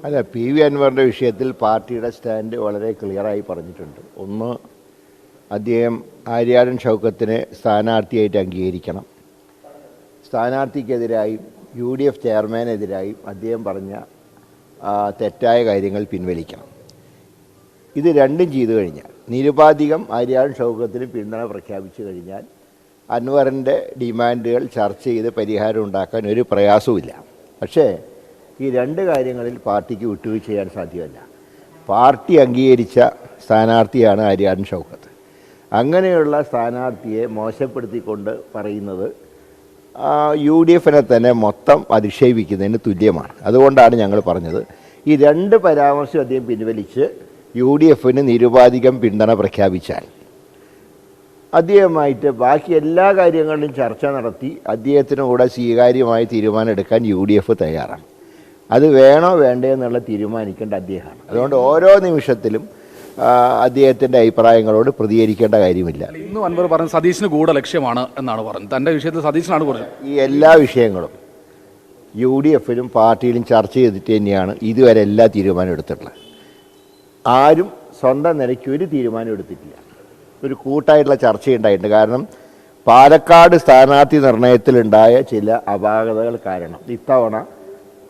അല്ല, P V അൻവറിൻ്റെ വിഷയത്തിൽ പാർട്ടിയുടെ സ്റ്റാൻഡ് വളരെ ക്ലിയറായി പറഞ്ഞിട്ടുണ്ട്. ഒന്ന്, അദ്ദേഹം ആര്യാടൻ ഷൗക്കത്തിനെ സ്ഥാനാർത്ഥിയായിട്ട് അംഗീകരിക്കണം. സ്ഥാനാർത്ഥിക്കെതിരായും UDF ചെയർമാനെതിരായും അദ്ദേഹം പറഞ്ഞ തെറ്റായ കാര്യങ്ങൾ പിൻവലിക്കണം. ഇത് രണ്ടും ചെയ്തു കഴിഞ്ഞാൽ, നിരുപാധികം ആര്യാടൻ ഷൗക്കത്തിന് പിന്തുണ പ്രഖ്യാപിച്ചു കഴിഞ്ഞാൽ അൻവറിൻ്റെ ഡിമാൻഡുകൾ ചർച്ച ചെയ്ത് പരിഹാരം ഉണ്ടാക്കാൻ ഒരു പ്രയാസവുമില്ല. പക്ഷേ ഈ രണ്ട് കാര്യങ്ങളിൽ പാർട്ടിക്ക് വിട്ടുവീഴ്ച ചെയ്യാൻ സാധ്യമല്ല. പാർട്ടി അംഗീകരിച്ച സ്ഥാനാർത്ഥിയാണ് ആര്യാടൻ ഷൗക്കത്ത്. അങ്ങനെയുള്ള സ്ഥാനാർത്ഥിയെ മോശപ്പെടുത്തിക്കൊണ്ട് പറയുന്നത് UDFനെ തന്നെ മൊത്തം അധിക്ഷേപിക്കുന്നതിന് തുല്യമാണ്. അതുകൊണ്ടാണ് ഞങ്ങൾ പറഞ്ഞത് ഈ രണ്ട് പരാമർശം അദ്ദേഹം പിൻവലിച്ച് UDFന് നിരുപാധികം പിന്തുണ പ്രഖ്യാപിച്ചാൽ അദ്ദേഹമായിട്ട് ബാക്കി എല്ലാ കാര്യങ്ങളിലും ചർച്ച നടത്തി അദ്ദേഹത്തിന് കൂടെ സ്വീകാര്യമായ തീരുമാനം എടുക്കാൻ UDF തയ്യാറാണ്. അത് വേണോ വേണ്ടേ എന്നുള്ള തീരുമാനിക്കേണ്ട അദ്ദേഹമാണ്. അതുകൊണ്ട് ഓരോ നിമിഷത്തിലും അദ്ദേഹത്തിൻ്റെ അഭിപ്രായങ്ങളോട് പ്രതികരിക്കേണ്ട കാര്യമില്ല. ഇന്നും അൻവർ പറഞ്ഞ സതീശിന് ഗൂഢലക്ഷ്യമാണ് എന്നാണ് പറഞ്ഞത്. തൻ്റെ വിഷയത്തിൽ സതീശനാണ് പറഞ്ഞത്. ഈ എല്ലാ വിഷയങ്ങളും UDFലും പാർട്ടിയിലും ചർച്ച ചെയ്തിട്ട് തന്നെയാണ് ഇതുവരെ എല്ലാ തീരുമാനം എടുത്തിട്ടുള്ളത്. ആരും സ്വന്തം നിലയ്ക്ക് ഒരു തീരുമാനം എടുത്തിട്ടില്ല. ഒരു കൂട്ടായിട്ടുള്ള ചർച്ചയുണ്ടായിട്ടുണ്ട്. കാരണം പാലക്കാട് സ്ഥാനാർത്ഥി നിർണയത്തിലുണ്ടായ ചില അപാകതകൾ കാരണം ഇത്തവണ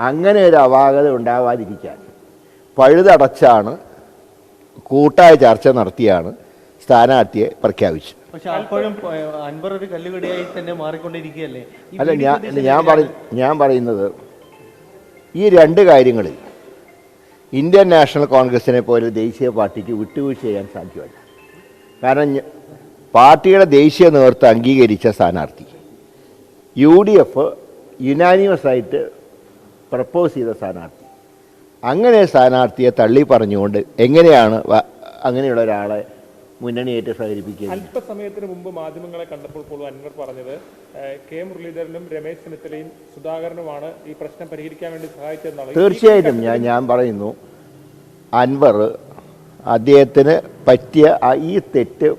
അങ്ങനെ ഒരു അപാകത ഉണ്ടാവാതിരിക്കാൻ പഴുതടച്ചാണ് കൂട്ടായ ചർച്ച നടത്തിയാണ് സ്ഥാനാർത്ഥിയെ പ്രഖ്യാപിച്ചത്. പക്ഷെ അപ്പോഴും അൻവർ ഒരു കല്ലുകടിയായി തന്നെ മാറിക്കൊണ്ടിരിക്കുകയല്ലേ? അല്ല, ഞാൻ പറയുന്നത് ഈ രണ്ട് കാര്യങ്ങളിൽ ഇന്ത്യൻ നാഷണൽ കോൺഗ്രസിനെ പോലെ ദേശീയ പാർട്ടിക്ക് വിട്ടുവീഴ്ച ചെയ്യാൻ സാധ്യമല്ല. കാരണം പാർട്ടിയുടെ ദേശീയ നേതൃത്വം അംഗീകരിച്ച സ്ഥാനാർത്ഥി, UDF യുനാനിമസ് ആയിട്ട് പ്രപ്പോസ് ചെയ്ത സ്ഥാനാർത്ഥി, അങ്ങനെ സ്ഥാനാർത്ഥിയെ തള്ളി പറഞ്ഞുകൊണ്ട് എങ്ങനെയാണ് അങ്ങനെയുള്ള ഒരാളെ മുന്നണിയായിട്ട് സഹകരിപ്പിക്കുക? അല്പസമയത്തിന് മുമ്പ് മാധ്യമങ്ങളെ കണ്ടപ്പോൾ പോലും അൻവർ പറഞ്ഞത് കെ മുരളീധരനും രമേശ് ചെന്നിത്തലയും സുധാകരനുമാണ് ഈ പ്രശ്നം പരിഹരിക്കാൻ വേണ്ടി സഹായിച്ചതെന്നാണ്. തീർച്ചയായിട്ടും ഞാൻ പറയുന്നു, അൻവർ അദ്ദേഹത്തിന് പറ്റിയ ഈ തെറ്റ്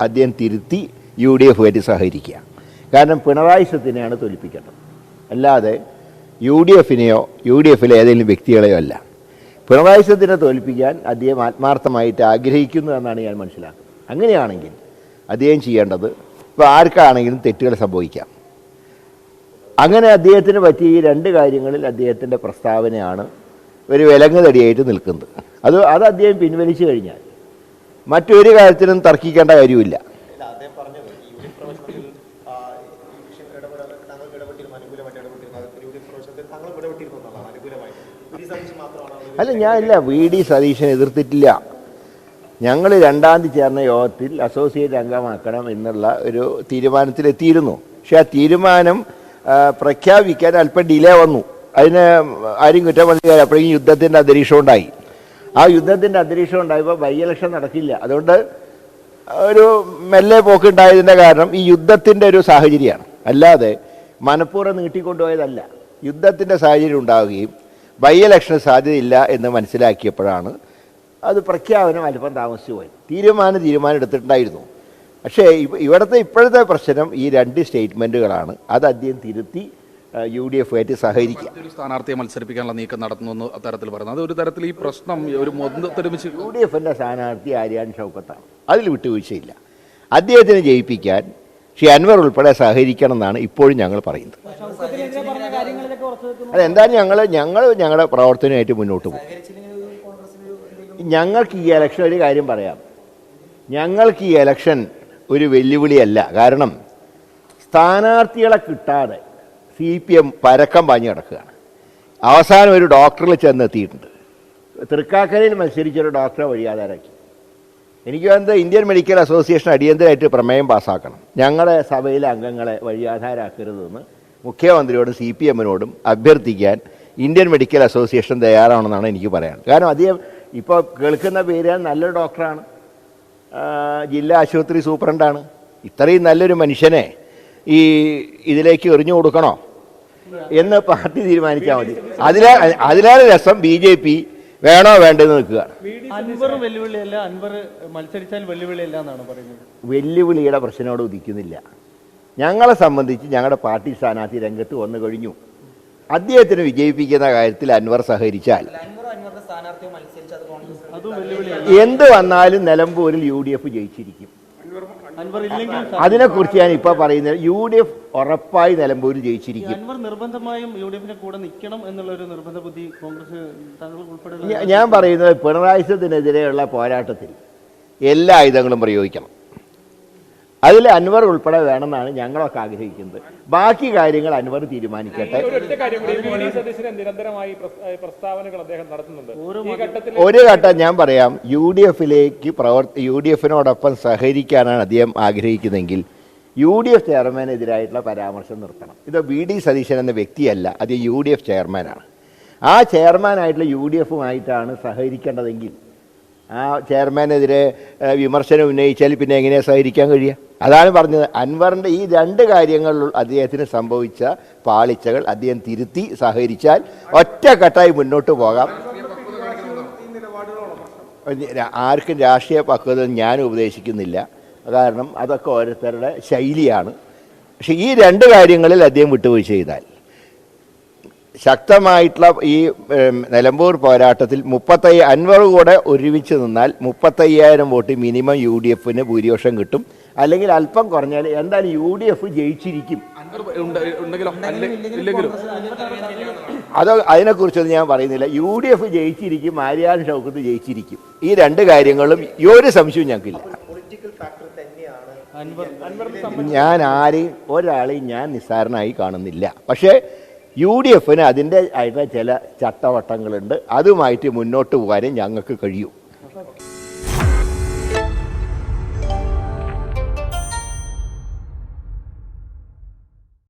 അദ്ദേഹം തിരുത്തി UDF ആയിട്ട് സഹകരിക്കുക. കാരണം പിണറായി സത്തിനെയാണ് തോൽപ്പിക്കേണ്ടത്, അല്ലാതെ UDFനെയോ UDFിലെ ഏതെങ്കിലും വ്യക്തികളെയോ അല്ല. പിണറായി സത്തിനെ തോൽപ്പിക്കാൻ അദ്ദേഹം ആത്മാർത്ഥമായിട്ട് ആഗ്രഹിക്കുന്നു എന്നാണ് ഞാൻ മനസ്സിലാക്കുന്നത്. അങ്ങനെയാണെങ്കിൽ അദ്ദേഹം ചെയ്യേണ്ടത്, ഇപ്പോൾ ആർക്കാണെങ്കിലും തെറ്റുകൾ സംഭവിക്കാം. അങ്ങനെ അദ്ദേഹത്തിന് പറ്റിയ ഈ രണ്ട് കാര്യങ്ങളിൽ അദ്ദേഹത്തിൻ്റെ പ്രസ്താവനയാണ് ഒരു വിലങ്ങുതടിയായിട്ട് നിൽക്കുന്നത്. അത് അദ്ദേഹം പിൻവലിച്ചു കഴിഞ്ഞാൽ മറ്റൊരു കാര്യത്തിനും തർക്കിക്കേണ്ട കാര്യമില്ല. അല്ല, ഞാനില്ല, VD സതീശനെ എതിർത്തിട്ടില്ല. ഞങ്ങൾ 2-ാം തീയതി ചേർന്ന യോഗത്തിൽ അസോസിയേറ്റ് അംഗമാക്കണം എന്നുള്ള ഒരു തീരുമാനത്തിലെത്തിയിരുന്നു. പക്ഷെ ആ തീരുമാനം പ്രഖ്യാപിക്കാൻ അല്പം ഡിലേ വന്നു. അതിന് ആരും കുറ്റം പറഞ്ഞില്ല. അപ്പോഴേക്കും യുദ്ധത്തിൻ്റെ അന്തരീക്ഷം ഉണ്ടായി. ആ യുദ്ധത്തിൻ്റെ അന്തരീക്ഷം ഉണ്ടായപ്പോൾ ബൈ ഇലക്ഷൻ നടക്കില്ല. അതുകൊണ്ട് ഒരു മെല്ലെ പോക്കുണ്ടായതിൻ്റെ കാരണം ഈ യുദ്ധത്തിൻ്റെ ഒരു സാഹചര്യമാണ്, അല്ലാതെ മനഃപൂർവ്വം നീട്ടിക്കൊണ്ടുപോയതല്ല. യുദ്ധത്തിൻ്റെ സാഹചര്യം ഉണ്ടാവുകയും ബൈ ഇലക്ഷന് സാധ്യതയില്ല എന്ന് മനസ്സിലാക്കിയപ്പോഴാണ് അത് പ്രഖ്യാപനം അല്പം താമസിച്ചു പോയി. തീരുമാനം എടുത്തിട്ടുണ്ടായിരുന്നു. പക്ഷേ ഇപ്പോഴത്തെ പ്രശ്നം ഈ രണ്ട് സ്റ്റേറ്റ്മെൻറ്റുകളാണ്. അത് അദ്ദേഹം തിരുത്തി UDF ആയിട്ട് സഹകരിക്കുക. ഒരു സ്ഥാനാർത്ഥിയെ മത്സരിപ്പിക്കാനുള്ള നീക്കം നടത്തുന്നു തരത്തിൽ പറയുന്നത്, അത് ഒരു തരത്തിൽ ഈ പ്രശ്നം ഒരു മൊത്തത്തിലൊരുമിച്ച് UDFൻ്റെ സ്ഥാനാർത്ഥി ആര്യാടൻ ഷൗക്കത്താണ്. അതിൽ വിട്ടുവീഴ്ചയില്ല. അദ്ദേഹത്തിനെ ജയിപ്പിക്കാൻ ശ്രീ അൻവർ ഉൾപ്പെടെ സഹകരിക്കണം എന്നാണ് ഇപ്പോഴും ഞങ്ങൾ പറയുന്നത്. അതെന്തായാലും ഞങ്ങളുടെ പ്രവർത്തനമായിട്ട് മുന്നോട്ട് പോകും. ഞങ്ങൾക്ക് ഈ ഇലക്ഷൻ ഒരു കാര്യം പറയാം, ഞങ്ങൾക്ക് ഈ ഇലക്ഷൻ ഒരു വെല്ലുവിളിയല്ല. കാരണം സ്ഥാനാർത്ഥികളെ കിട്ടാതെ CPM പരക്കം പാഞ്ഞ് കിടക്കുകയാണ്. അവസാനം ഒരു ഡോക്ടറിൽ ചെന്നെത്തിയിട്ടുണ്ട്. തൃക്കാക്കരയിൽ മത്സരിച്ചൊരു ഡോക്ടറെ വഴിയാധാരാക്കി. എനിക്ക് തോന്നുന്നത് ഇന്ത്യൻ മെഡിക്കൽ അസോസിയേഷൻ അടിയന്തരമായിട്ട് പ്രമേയം പാസ്സാക്കണം. ഞങ്ങളുടെ സഭയിലെ അംഗങ്ങളെ വഴിയാധാരാക്കരുതെന്ന് മുഖ്യമന്ത്രിയോടും CPMനോടും അഭ്യർത്ഥിക്കാൻ ഇന്ത്യൻ മെഡിക്കൽ അസോസിയേഷൻ തയ്യാറാണെന്നാണ് എനിക്ക് പറയാൻ. കാരണം അദ്ദേഹം ഇപ്പോൾ കേൾക്കുന്ന പേര് നല്ലൊരു ഡോക്ടറാണ്, ജില്ലാ ആശുപത്രി സൂപ്രണ്ടാണ്. ഇത്രയും നല്ലൊരു മനുഷ്യനെ ഇതിലേക്ക് എറിഞ്ഞു കൊടുക്കണോ എന്ന് പാർട്ടി തീരുമാനിച്ചാൽ മതി. അതിലാണ് രസം BJP വേണോ വേണ്ടെന്ന് നിൽക്കുകയാണ്. അൻവർ വെല്ലുവിളിയല്ല, അൻവർ മത്സരിച്ചാൽ വെല്ലുവിളിയല്ല എന്നാണ് പറയുന്നത്. വെല്ലുവിളിയുടെ പ്രശ്നമോട് ഉദിക്കുന്നില്ല. ഞങ്ങളെ സംബന്ധിച്ച് ഞങ്ങളുടെ പാർട്ടി സ്ഥാനാർത്ഥി രംഗത്ത് വന്നു കഴിഞ്ഞു. അദ്ദേഹത്തിന് വിജയിപ്പിക്കുന്ന കാര്യത്തിൽ അൻവർ സഹകരിച്ചാൽ അതും വെല്ലുവിളിയല്ല. എന്ത് വന്നാലും നിലമ്പൂരിൽ UDF ജയിച്ചിരിക്കും. അൻവർ ഇല്ലെങ്കിലും അതിനെക്കുറിച്ച് ഞാൻ ഇപ്പോൾ പറയുന്നത് UDF ഉറപ്പായി നിലമ്പൂരിൽ ജയിച്ചിരിക്കും. അൻവർ നിർബന്ധമായും UDF-ന്റെ കൂടെ നിൽക്കണം എന്നുള്ള ഒരു നിർബന്ധ ബുദ്ധി കോൺഗ്രസ് താങ്കൾ ഉൾപ്പെടെയുള്ള ഞാൻ പറയുന്നത് പിണറായി സത്തിനെതിരെയുള്ള പോരാട്ടത്തിൽ എല്ലാ ആയുധങ്ങളും പ്രയോഗിക്കണം. അതിൽ അൻവർ ഉൾപ്പെടെ വേണമെന്നാണ് ഞങ്ങളൊക്കെ ആഗ്രഹിക്കുന്നത്. ബാക്കി കാര്യങ്ങൾ അൻവർ തീരുമാനിക്കട്ടെ. ഒരൊറ്റ കാര്യം കൂടി, വി. ഡി. സതീശന് നിരന്തരമായി പ്രസ്താവനകൾ അദ്ദേഹം നടത്തുന്നുണ്ട്. ഈ ഘട്ടത്തിൽ ഒരു ഘട്ടം ഞാൻ പറയാം, UDF-നോടൊപ്പം സഹകരിക്കാനാണ് അദ്ദേഹം ആഗ്രഹിക്കുന്നതെങ്കിൽ UDF ചെയർമാനെതിരായിട്ടുള്ള പരാമർശം നിർത്തണം. ഇത് വി. ഡി. സതീശൻ എന്ന വ്യക്തിയല്ല, അത് UDF ചെയർമാനാണ്. ആ ചെയർമാനായിട്ടുള്ള UDF-ഉമായിട്ടാണ് സഹകരിക്കേണ്ടതെങ്കിൽ ആ ചെയർമാനെതിരെ വിമർശനം ഉന്നയിച്ചാൽ പിന്നെ എങ്ങനെയാണ് സഹകരിക്കാൻ കഴിയുക? അതാണ് പറഞ്ഞത്. അൻവറിൻ്റെ ഈ രണ്ട് കാര്യങ്ങളിൽ അദ്ദേഹത്തിന് സംഭവിച്ച പാളിച്ചകൾ അദ്ദേഹം തിരുത്തി സഹകരിച്ചാൽ ഒറ്റക്കെട്ടായി മുന്നോട്ട് പോകാം. ആർക്കും രാഷ്ട്രീയ പക്വത ഞാൻ ഉപദേശിക്കുന്നില്ല, കാരണം അതൊക്കെ ഓരോരുത്തരുടെ ശൈലിയാണ്. പക്ഷെ ഈ രണ്ട് കാര്യങ്ങളിൽ അദ്ദേഹം വിട്ടുവീഴ്ച ചെയ്താൽ ശക്തമായിട്ടുള്ള ഈ നിലമ്പൂർ പോരാട്ടത്തിൽ അൻവർ കൂടെ ഒരുമിച്ച് നിന്നാൽ 35,000 വോട്ട് മിനിമം UDF-ന് ഭൂരിപക്ഷം കിട്ടും. അല്ലെങ്കിൽ അല്പം കുറഞ്ഞാൽ എന്തായാലും UDF ജയിച്ചിരിക്കും. അത് അതിനെക്കുറിച്ചൊന്നും ഞാൻ പറയുന്നില്ല. UDF ജയിച്ചിരിക്കും, ആര്യാൻ ഷൗക്കത്ത് ജയിച്ചിരിക്കും. ഈ രണ്ട് കാര്യങ്ങളും ഒരു സംശയവും ഞങ്ങൾക്കില്ല. ഞാൻ ഒരാളെയും ഞാൻ നിസ്സാരനായി കാണുന്നില്ല. പക്ഷേ UDF-ന് അതിൻ്റെ ആയിട്ടുള്ള ചില ചട്ടവട്ടങ്ങളുണ്ട്. അതുമായിട്ട് മുന്നോട്ട് പോകാനും ഞങ്ങൾക്ക് കഴിയും.